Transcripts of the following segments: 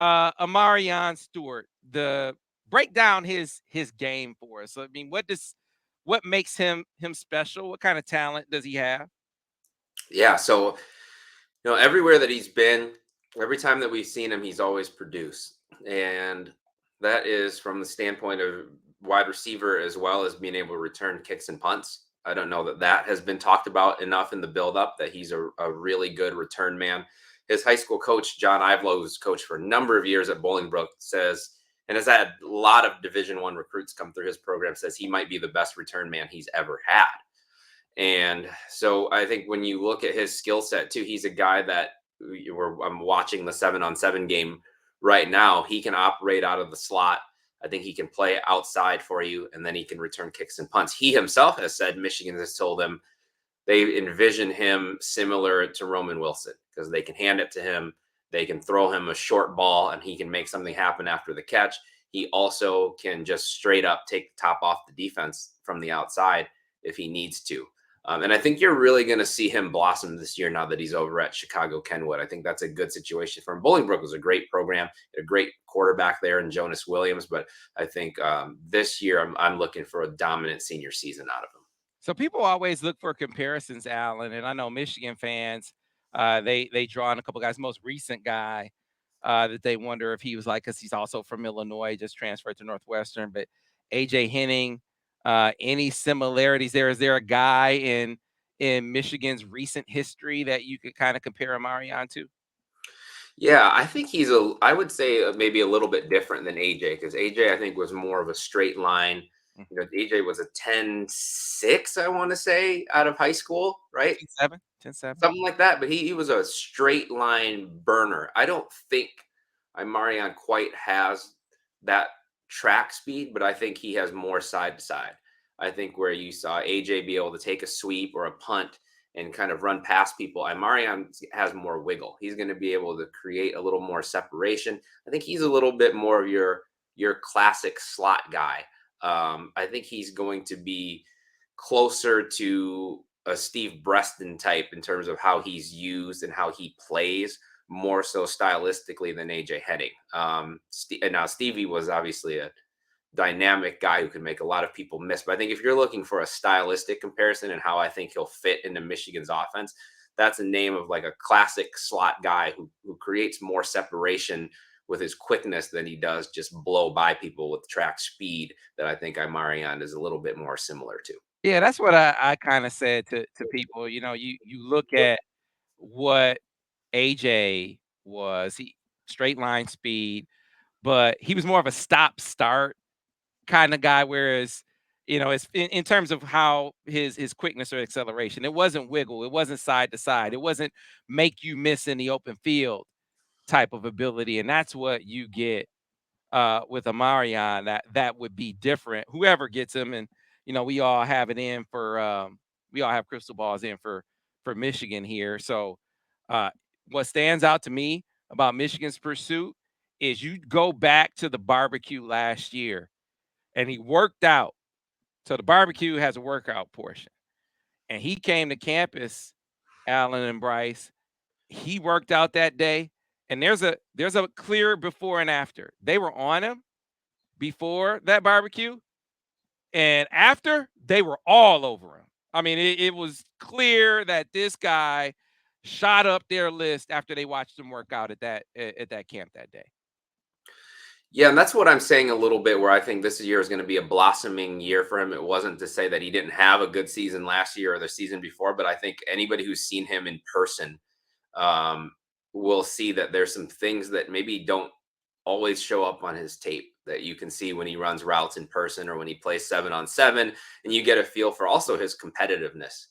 I'Marion Stewart, the break down his game for us. I mean, what makes him special? What kind of talent does he have? Yeah, so everywhere that he's been, every time that we've seen him, he's always produced. And that is from the standpoint of wide receiver as well as being able to return kicks and punts. I don't know that that has been talked about enough in the buildup that he's a really good return man. His high school coach, John Ivelo, who's coached for a number of years at Bolingbrook, says, and has had a lot of Division I recruits come through his program, says he might be the best return man he's ever had. And so I think when you look at his skill set too, he's a guy that I'm watching the 7-on-7 game right now. He can operate out of the slot. I think he can play outside for you, and then he can return kicks and punts. He himself has said Michigan has told him they envision him similar to Roman Wilson because they can hand it to him. They can throw him a short ball and he can make something happen after the catch. He also can just straight up take the top off the defense from the outside if he needs to. And I think you're really going to see him blossom this year now that he's over at Chicago Kenwood. I think that's a good situation for him. Bolingbrook was a great program, a great quarterback there in Jonas Williams. But I think this year I'm looking for a dominant senior season out of him. So people always look for comparisons, Allen, and I know Michigan fans, they draw on a couple guys. Most recent guy that they wonder if he was like, because he's also from Illinois, just transferred to Northwestern. But AJ Henning, any similarities there? Is there a guy in Michigan's recent history that you could kind of compare Amarion to? Yeah, I think I would say maybe a little bit different than AJ because AJ, I think, was more of a straight line. Mhm. AJ was a 10-6, I want to say, out of high school, right? 10-7, 10-7. Something like that. But he was a straight line burner. I don't think Marion quite has that track speed, but I think he has more side to side. I think where you saw AJ be able to take a sweep or a punt and kind of run past people, Marion has more wiggle. He's going to be able to create a little more separation. I think he's a little bit more of your classic slot guy. I think he's going to be closer to a Steve Breston type in terms of how he's used and how he plays, more so stylistically than AJ Henning. And now Stevie was obviously a dynamic guy who can make a lot of people miss. But I think if you're looking for a stylistic comparison and how I think he'll fit into Michigan's offense, that's a name of like a classic slot guy who creates more separation with his quickness than he does just blow by people with track speed that I think Imarion is a little bit more similar to. Yeah, that's what I kind of said to people. You look at what AJ was, he straight line speed, but he was more of a stop start kind of guy. Whereas, it's in terms of how his quickness or acceleration, it wasn't wiggle, it wasn't side to side, it wasn't make you miss in the open field type of ability, and that's what you get with Amarion. That would be different. Whoever gets him, and we all have it in for we all have crystal balls in for Michigan here. So, uh, what stands out to me about Michigan's pursuit is you go back to the barbecue last year, and he worked out. So the barbecue has a workout portion, and he came to campus, Allen and Brice. He worked out that day, and there's a clear before and after. They were on him before that barbecue, and after they were all over him. I mean, it was clear that this guy shot up their list after they watched him work out at that camp that day. Yeah, and that's what I'm saying a little bit where I think this year is going to be a blossoming year for him. It wasn't to say that he didn't have a good season last year or the season before, but I think anybody who's seen him in person um, will see that there's some things that maybe don't always show up on his tape that you can see when he runs routes in person or when he plays 7-on-7. And you get a feel for also his competitiveness.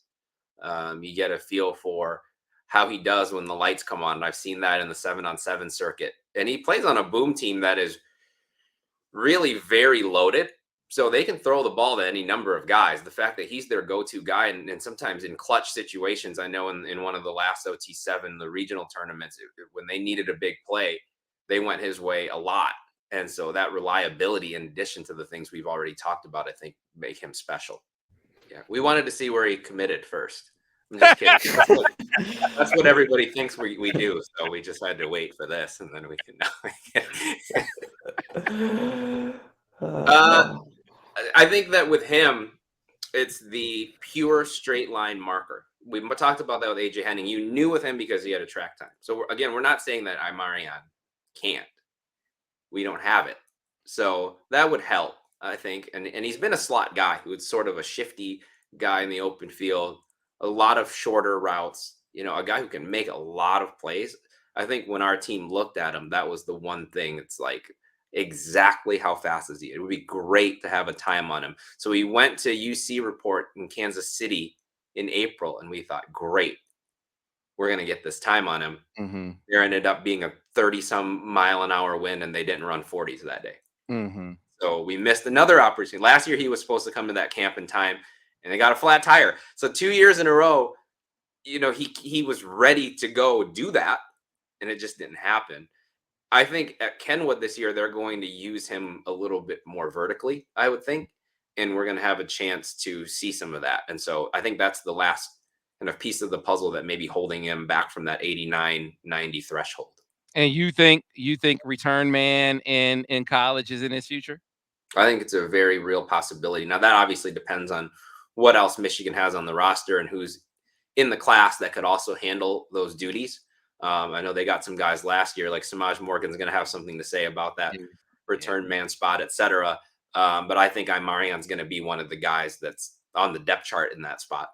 You get a feel for how he does when the lights come on. And I've seen that in the 7-on-7 circuit. And he plays on a boom team that is really very loaded. So they can throw the ball to any number of guys. The fact that he's their go-to guy, and sometimes in clutch situations, I know in one of the last OT7, the regional tournaments, when they needed a big play, they went his way a lot. And so that reliability, in addition to the things we've already talked about, I think make him special. Yeah, we wanted to see where he committed first. I'm just kidding. That's what everybody thinks we do. So we just had to wait for this, and then we can. uh, Uh, I think that with him, it's the pure straight line marker. We talked about that with AJ Henning. You knew with him because he had a track time. So again, we're not saying that I'Marion can't. We don't have it. So that would help, I think. And he's been a slot guy who's sort of a shifty guy in the open field, a lot of shorter routes, a guy who can make a lot of plays. I think when our team looked at him, that was the one thing. It's like, exactly how fast is he? It would be great to have a time on him. So we went to UC Report in Kansas City in April, and we thought, great, we're going to get this time on him. Mm-hmm. There ended up being a 30-some-mile-an-hour wind, and they didn't run 40s that day. Mm-hmm. So we missed another opportunity. Last year, he was supposed to come to that camp in time, and they got a flat tire. So 2 years in a row, he was ready to go do that, and it just didn't happen. I think at Kenwood this year, they're going to use him a little bit more vertically, I would think, and we're going to have a chance to see some of that. And so I think that's the last kind of piece of the puzzle that may be holding him back from that 89, 90 threshold. And you think return man in college is in his future? I think it's a very real possibility. Now, that obviously depends on what else Michigan has on the roster and who's in the class that could also handle those duties. I know they got some guys last year, like Samaj Morgan's going to have something to say about that return man spot, etc. But I think I'Marion's going to be one of the guys that's on the depth chart in that spot.